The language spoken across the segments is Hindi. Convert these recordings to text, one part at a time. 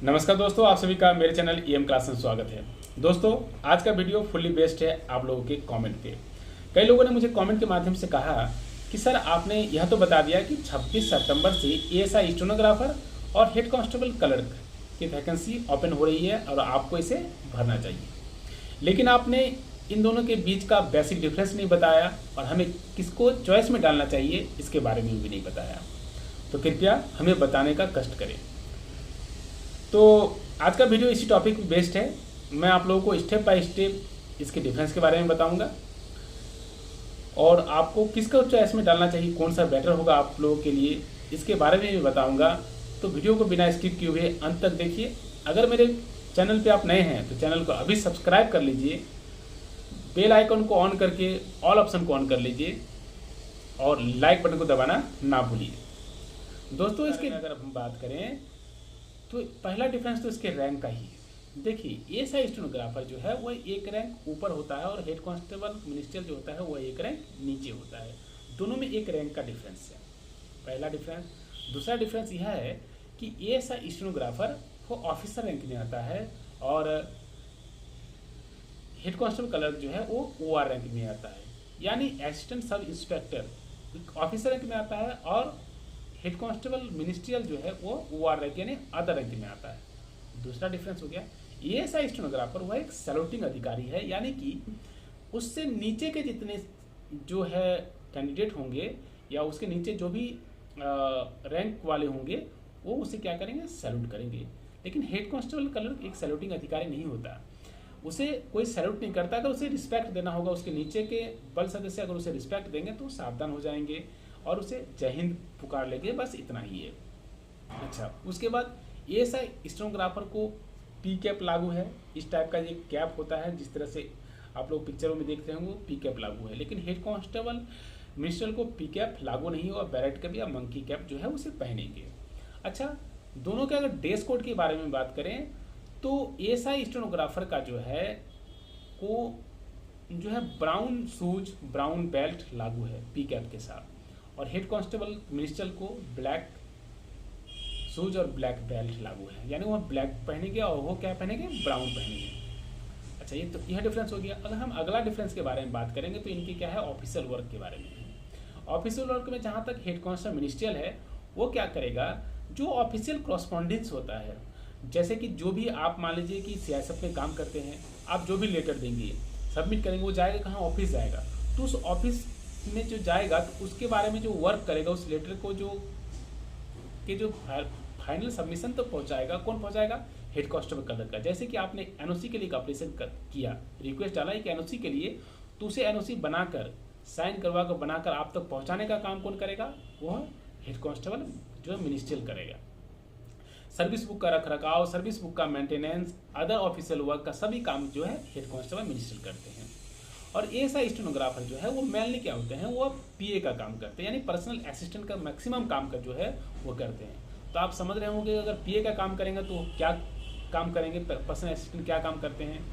नमस्कार दोस्तों, आप सभी का मेरे चैनल ईएम क्लास में स्वागत है। दोस्तों, आज का वीडियो फुल्ली बेस्ड है आप लोगों के कमेंट पे। कई लोगों ने मुझे कमेंट के माध्यम से कहा कि सर आपने यह तो बता दिया कि 26 सितंबर से एएसआई स्टेनोग्राफर और हेड कांस्टेबल क्लर्क की वैकेंसी ओपन हो रही है और आपको इसे भरना चाहिए, लेकिन आपने इन दोनों के बीच का बेसिक डिफरेंस नहीं बताया और हमें किसको चॉइस में डालना चाहिए इसके बारे में भी नहीं बताया। तो कृपया हमें बताने का कष्ट करें। तो आज का वीडियो इसी टॉपिक पे बेस्ड है। मैं आप लोगों को स्टेप बाय स्टेप इसके डिफरेंस के बारे में बताऊंगा और आपको किसका चॉइस में डालना चाहिए, कौन सा बेटर होगा आप लोगों के लिए, इसके बारे में भी बताऊंगा। तो वीडियो को बिना स्किप किए हुए अंत तक देखिए। अगर मेरे चैनल पे आप नए हैं तो चैनल को अभी सब्सक्राइब कर लीजिए, बेल आइकन को ऑन करके ऑल ऑप्शन को ऑन कर लीजिए और लाइक बटन को दबाना ना भूलिए। दोस्तों, इसके अगर हम बात करें तो पहला डिफरेंस तो इसके रैंक का ही है। देखिए, एएसआई स्टेनोग्राफर जो है वह एक रैंक ऊपर होता है और हेड कांस्टेबल मिनिस्ट्रियल जो होता है वह एक रैंक नीचे होता है। दोनों में एक रैंक का डिफरेंस है, पहला डिफरेंस। दूसरा डिफरेंस यह है कि एएसआई स्टेनोग्राफर वो ऑफिसर रैंक में आता है और हेड कांस्टेबल क्लर्क जो है वो ओआर रैंक में आता है, यानी assistant sub inspector officer rank में आता है और हेड कांस्टेबल मिनिस्ट्रियल जो है वो ओआर रैंक यानी अदर रैंक में आता है। दूसरा डिफरेंस हो गया, एएसआई स्टेनोग्राफर वह एक सैल्यूटिंग अधिकारी है, यानी कि उससे नीचे के जितने जो है कैंडिडेट होंगे या उसके नीचे जो भी रैंक वाले होंगे वो उसे क्या करेंगे, सैल्यूट करेंगे। लेकिन हेड कांस्टेबल क्लर्क एक सैल्यूटिंग अधिकारी नहीं होता, उसे कोई सैल्यूट नहीं करता। अगर उसे रिस्पेक्ट देना होगा, उसके नीचे के बल सदस्य अगर उसे रिस्पेक्ट देंगे तो सावधान हो जाएंगे और उसे जय हिंद पुकार लेंगे, बस इतना ही है। अच्छा, उसके बाद एएसआई स्टेनोग्राफर को पी कैप लागू है। इस टाइप का ये कैप होता है, जिस तरह से आप लोग पिक्चरों में देखते होंगे पी कैप लागू है। लेकिन हेड कांस्टेबल मिनिस्ट्रियल को पी कैप लागू नहीं होगा, बैरेट कैप या मंकी कैप जो है उसे पहनेंगे। अच्छा, दोनों के अगर ड्रेस कोड के बारे में बात करें तो एएसआई स्टेनोग्राफर का जो है वो जो है ब्राउन शूज ब्राउन बेल्ट लागू है पी कैप के साथ, और हेड कांस्टेबल मिनिस्ट्रियल को ब्लैक शूज और ब्लैक बेल्ट लागू है, यानी वह ब्लैक पहनेंगे और वो क्या पहनेंगे, ब्राउन पहनेंगे। अच्छा, ये तो यह डिफरेंस हो गया। अगर हम अगला डिफरेंस के बारे में बात करेंगे तो इनकी क्या है, ऑफिशियल वर्क के बारे में। ऑफिशियल वर्क में जहाँ तक हेड कांस्टेबल मिनिस्ट्रियल है वो क्या करेगा, जो ऑफिशियल कॉरस्पॉन्डेंस होता है, जैसे कि जो भी आप मान लीजिए कि सीआईएसएफ में काम करते हैं, आप जो भी लेटर देंगे सबमिट करेंगे, वो जाएगा कहाँ, ऑफिस जाएगा। तो उस ऑफिस में जो जाएगा तो उसके बारे में जो वर्क करेगा, उस लेटर को जो फाइनल सबमिशन तो पहुंचाएगा, कौन पहुंचाएगा, हेड कांस्टेबल क्लर्क का। जैसे कि आपने एनओसी के लिए एक एप्लीकेशन किया, रिक्वेस्ट डाला एक एनओसी के लिए, तो उसे एनओसी बनाकर साइन करवा कर बनाकर आप तक पहुंचाने का काम कौन करेगा, वह हेड कांस्टेबल जो मिनिस्ट्रियल करेगा। सर्विस बुक का रख रखाव, सर्विस बुक का मेंटेनेंस, अदर ऑफिशियल वर्क का सभी काम जो है हेड कांस्टेबल मिनिस्ट्रियल करते हैं। और एएसआई स्टेनोग्राफर जो है वो मेनली क्या होते हैं, वो पीए का काम करते हैं, यानी पर्सनल असिस्टेंट का मैक्सिमम काम का जो है वो करते हैं। तो आप समझ रहे होंगे अगर पीए का काम करेंगे तो क्या काम करेंगे, पर्सनल असिस्टेंट क्या काम करते हैं,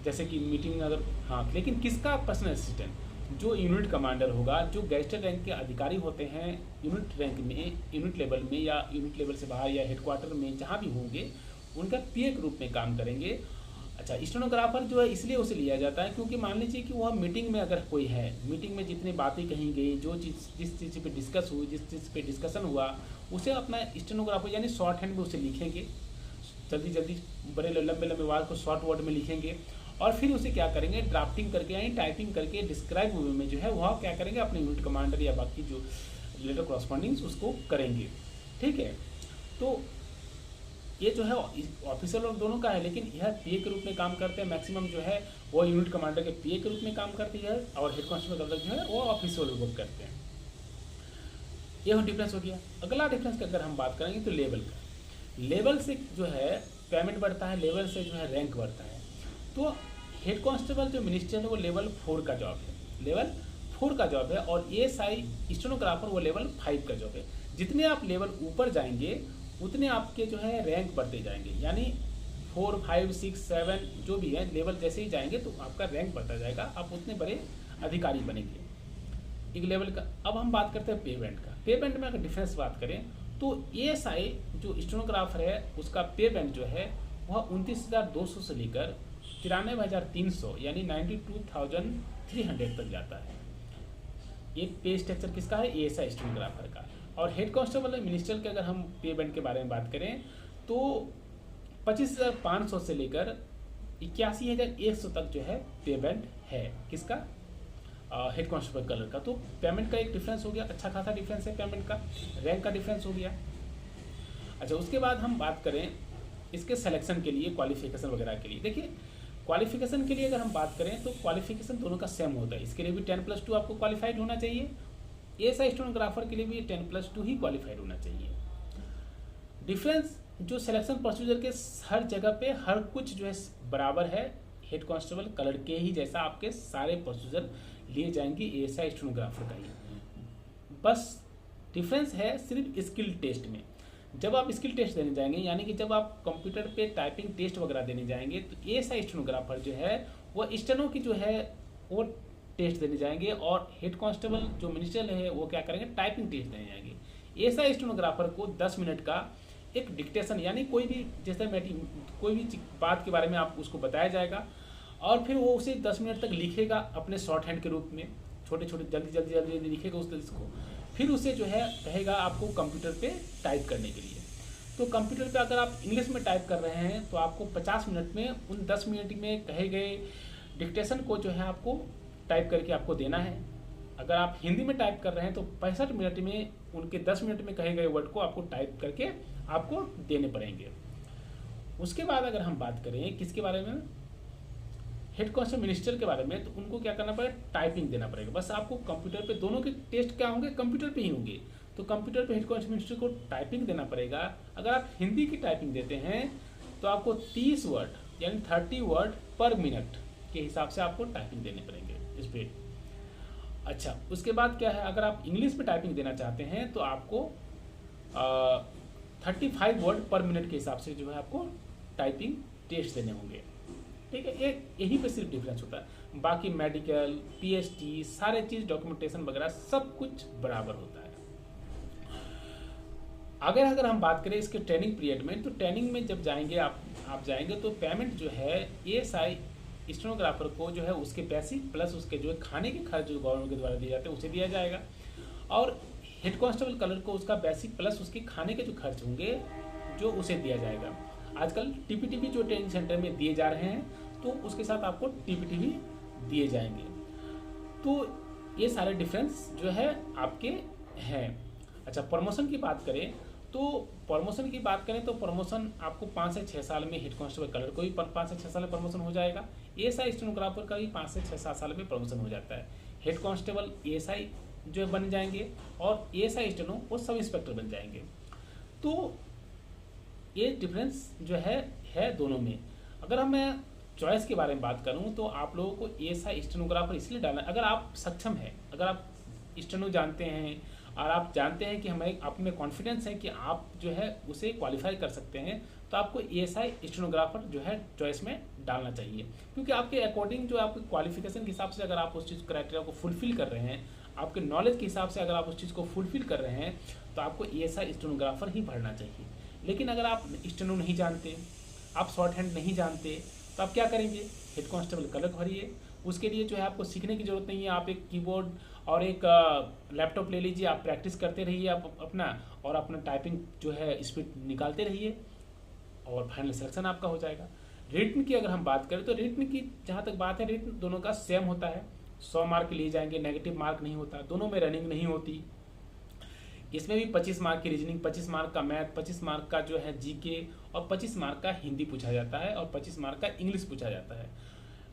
जैसे कि मीटिंग अगर, हाँ, लेकिन किसका पर्सनल असिस्टेंट, जो यूनिट कमांडर होगा, जो गैजेटेड रैंक के अधिकारी होते हैं यूनिट रैंक में, यूनिट लेवल में या यूनिट लेवल से बाहर या हेडक्वार्टर में जहाँ भी होंगे, उनका पीए के रूप में काम करेंगे। अच्छा, स्टेनोग्राफर जो है इसलिए उसे लिया जाता है क्योंकि मान लीजिए कि वह मीटिंग में अगर कोई है, मीटिंग में जितनी बातें कही गई, जो चीज़ जिस चीज़ पे डिस्कस हुई, जिस चीज़ पे डिस्कशन हुआ, उसे अपना स्टेनोग्राफर यानी शॉर्ट हैंड में उसे लिखेंगे, जल्दी जल्दी बड़े लंबे लंबे वर्ड को शॉर्ट वर्ड में लिखेंगे और फिर उसे क्या करेंगे, ड्राफ्टिंग करके यानी टाइपिंग करके डिस्क्राइब वे में जो है वह क्या करेंगे, अपने यूनिट कमांडर या बाकी जो लेटर कॉरस्पॉन्डिंग्स उसको करेंगे। ठीक है, तो ये जो है ऑफिसर लोग दोनों का है, लेकिन यह पीए के रूप में काम करते हैं। मैक्सिमम जो है वो यूनिट कमांडर के पीए के रूप में काम करती है और हेड कांस्टेबल क्लर्क जो है वो ऑफिसर वर्क करते हैं। यह डिफरेंस हो गया। अगला डिफरेंस की अगर हम बात करेंगे तो लेवल का, लेवल से जो है पेमेंट बढ़ता है, लेवल से जो है रैंक बढ़ता है। तो हेड कांस्टेबल जो मिनिस्ट्रियल है वो लेवल 4 का जॉब है, लेवल 4 का जॉब है, और एएसआई स्टेनोग्राफर वो लेवल 5 का जॉब है। जितने आप लेवल ऊपर जाएंगे उतने आपके जो है रैंक बढ़ते जाएंगे, यानी 4, 5, 6, 7 जो भी है लेवल जैसे ही जाएंगे तो आपका रैंक बढ़ता जाएगा, आप उतने बड़े अधिकारी बनेंगे एक लेवल का। अब हम बात करते हैं पेमेंट का। पेमेंट में अगर डिफरेंस बात करें तो ASI जो स्टेनोग्राफर है उसका पे बैंड जो है वह 29,200 से लेकर 93,300 यानी 92,300 तक जाता है। ये पे स्ट्रक्चर किसका है? ASI स्टेनोग्राफर का। और हेड कांस्टेबल मिनिस्टर के अगर हम पे बैंड के बारे में बात करें तो 25,500 से लेकर 81,100 तक जो है पे बैंड है किसका? हेड कांस्टेबल कलर का। तो पेमेंट का एक डिफरेंस हो गया, अच्छा खासा डिफरेंस है पेमेंट का, रैंक का डिफरेंस हो गया। अच्छा, उसके बाद हम बात करें इसके सिलेक्शन के लिए, क्वालिफिकेशन वगैरह के लिए। देखिए क्वालिफिकेशन के लिए अगर हम बात करें तो क्वालिफिकेशन दोनों का सेम होता है। इसके लिए भी 10+2 आपको क्वालिफाइड होना चाहिए, ASI स्टेनोग्राफर के लिए भी 10+2 ही क्वालिफाइड होना चाहिए। डिफरेंस जो सिलेक्शन प्रोसीजर के हर जगह पे हर कुछ जो है बराबर है, हेड कांस्टेबल कलर के ही जैसा आपके सारे प्रोसीजर लिए जाएंगे ASI स्टेनोग्राफर का ही। बस डिफरेंस है सिर्फ स्किल टेस्ट में। जब आप स्किल टेस्ट देने जाएंगे यानी कि जब आप कंप्यूटर पे टाइपिंग टेस्ट वगैरह देने जाएंगे तो ASI स्टेनोग्राफर जो है वो स्टेनो की जो है वो टेस्ट देने जाएंगे, और हेड कांस्टेबल जो मिनिस्टर है वो क्या करेंगे? टाइपिंग टेस्ट देने जाएंगे। ASI स्टेनोग्राफर को 10 मिनट का एक डिक्टेशन यानी कोई भी जैसे कोई भी बात के बारे में आप उसको बताया जाएगा और फिर वो उसे 10 मिनट तक लिखेगा अपने शॉर्ट हैंड के रूप में, छोटे छोटे जल्दी लिखेगा उसको, फिर उसे जो है कहेगा आपको कंप्यूटर पे टाइप करने के लिए। तो कंप्यूटर पे अगर आप इंग्लिश में टाइप कर रहे हैं तो आपको 50 मिनट में उन 10 मिनट में कहे गए डिक्टेशन को जो है आपको टाइप करके आपको देना है। अगर आप हिंदी में टाइप कर रहे हैं तो 65 मिनट में उनके 10 मिनट में कहे गए वर्ड को आपको टाइप करके आपको देने पड़ेंगे। उसके बाद अगर हम बात करें किसके बारे में? हेड कांस्टेबल मिनिस्टर के बारे में, तो उनको क्या करना पड़ेगा? टाइपिंग देना पड़ेगा। बस आपको कंप्यूटर पे दोनों के टेस्ट क्या होंगे? कंप्यूटर पे ही होंगे। तो कंप्यूटर पे हेड कांस्टेबल मिनिस्टर को टाइपिंग देना पड़ेगा। अगर आप हिंदी की टाइपिंग देते हैं तो आपको 30 वर्ड यानी 30 वर्ड पर मिनट के हिसाब से आपको टाइपिंग देने पड़ेंगे स्पीड। अच्छा, उसके बाद क्या है? अगर आप इंग्लिश में टाइपिंग देना चाहते हैं तो आपको 35 वर्ड पर मिनट के हिसाब से जो है आपको टाइपिंग टेस्ट देने होंगे। ठीक है, यही पे सिर्फ डिफरेंस होता है। बाकी मेडिकल, PhD सारे चीज़ डॉक्यूमेंटेशन वगैरह सब कुछ बराबर होता है। अगर हम बात करें इसके ट्रेनिंग पीरियड में, तो ट्रेनिंग में जब जाएंगे आप जाएंगे तो पेमेंट जो है ASI स्टेनोग्राफर को जो है उसके बेसिक प्लस उसके जो है खाने के खर्च जो गवर्नमेंट के द्वारा दिए जाते हैं उसे दिया जाएगा, और हेड कांस्टेबल कलर को उसका बेसिक प्लस उसके खाने के जो खर्च होंगे जो उसे दिया जाएगा। आजकल TPT जो ट्रेनिंग सेंटर में दिए जा रहे हैं तो उसके साथ आपको TPT भी दिए जाएंगे। तो ये सारे डिफरेंस जो है आपके हैं। अच्छा, प्रमोशन की बात करें तो प्रमोशन आपको 5 से 6 साल में हेड कांस्टेबल कलर को भी 5 से 6 साल में प्रमोशन हो जाएगा। ASI स्टेनोग्राफर का भी 5 से 7 साल में प्रमोशन हो जाता है। हेड कांस्टेबल ASI जो बन जाएंगे और ASI स्टेनो वो सब इंस्पेक्टर बन जाएंगे। तो ये डिफरेंस जो है दोनों में। अगर मैं चॉइस के बारे में बात करूं तो आप लोगों को ASI स्टेनोग्राफर इसलिए डालना है, अगर आप सक्षम हैं, अगर आप स्टेनो जानते हैं और आप जानते हैं कि हमें आप में कॉन्फिडेंस है कि आप जो है उसे क्वालिफाई कर सकते हैं, तो आपको ASI स्टेनोग्राफर जो है चॉइस में डालना चाहिए। क्योंकि आपके अकॉर्डिंग जो आपके क्वालिफिकेशन के हिसाब से अगर आप उस चीज़ क्राइटेरिया को फुलफिल कर रहे हैं, आपके नॉलेज के हिसाब से अगर आप उस चीज़ को फुलफिल कर रहे हैं तो आपको ASI स्टेनोग्राफर ही भरना चाहिए। लेकिन अगर आप स्टेनो नहीं जानते, आप शॉर्ट हैंड नहीं जानते, तो आप क्या करेंगे? हेड कांस्टेबल कलर भरिए। उसके लिए जो है आपको सीखने की ज़रूरत नहीं है। आप एक कीबोर्ड और एक लैपटॉप ले लीजिए, आप प्रैक्टिस करते रहिए आप अपना टाइपिंग जो है स्पीड निकालते रहिए और फाइनल सिलेक्शन आपका हो जाएगा। रिटन की अगर हम बात करें तो रिटन की जहाँ तक बात है, रिटन दोनों का सेम होता है। 100 मार्क लिए जाएंगे, नेगेटिव मार्क नहीं होता, दोनों में रनिंग नहीं होती। इसमें भी 25 मार्क की रीजनिंग, 25 मार्क का मैथ, 25 मार्क का जो है GK और 25 मार्क का हिंदी पूछा जाता है और 25 मार्क का इंग्लिश पूछा जाता है।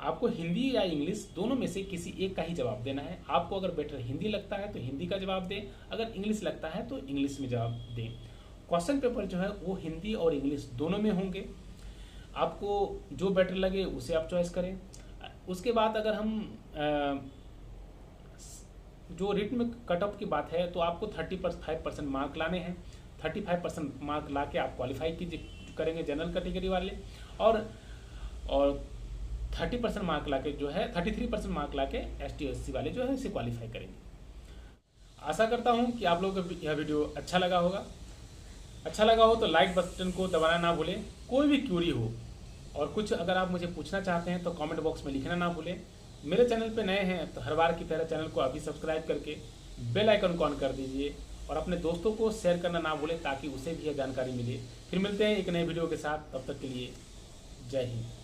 आपको हिंदी या इंग्लिश दोनों में से किसी एक का ही जवाब देना है। आपको अगर बेटर हिंदी लगता है तो हिंदी का जवाब दें, अगर इंग्लिश लगता है तो इंग्लिश में जवाब दें। क्वेश्चन पेपर जो है वो हिंदी और इंग्लिश दोनों में होंगे। आपको जो बेटर लगे उसे आप चॉइस करें। उसके बाद अगर हम जो रिटन में कट ऑफ की बात है तो आपको 35% मार्क लाने हैं। 35% मार्क ला के आप क्वालिफाई करेंगे जनरल कैटेगरी वाले, और 30% मार्क ला के जो है 33% मार्क ला के ST SC वाले जो है इसे क्वालिफाई करेंगे। आशा करता हूँ कि आप लोगों को यह वीडियो अच्छा लगा होगा। अच्छा लगा हो तो लाइक बटन को दबाना ना भूलें। कोई भी क्यूरी हो और कुछ अगर आप मुझे पूछना चाहते हैं तो कमेंट बॉक्स में लिखना ना भूलें। मेरे चैनल पे नए हैं तो हर बार की तरह चैनल को अभी सब्सक्राइब करके बेल आइकन को ऑन कर दीजिए और अपने दोस्तों को शेयर करना ना भूलें ताकि उसे भी यह जानकारी मिले। फिर मिलते हैं एक नए वीडियो के साथ, तब तक के लिए जय हिंद।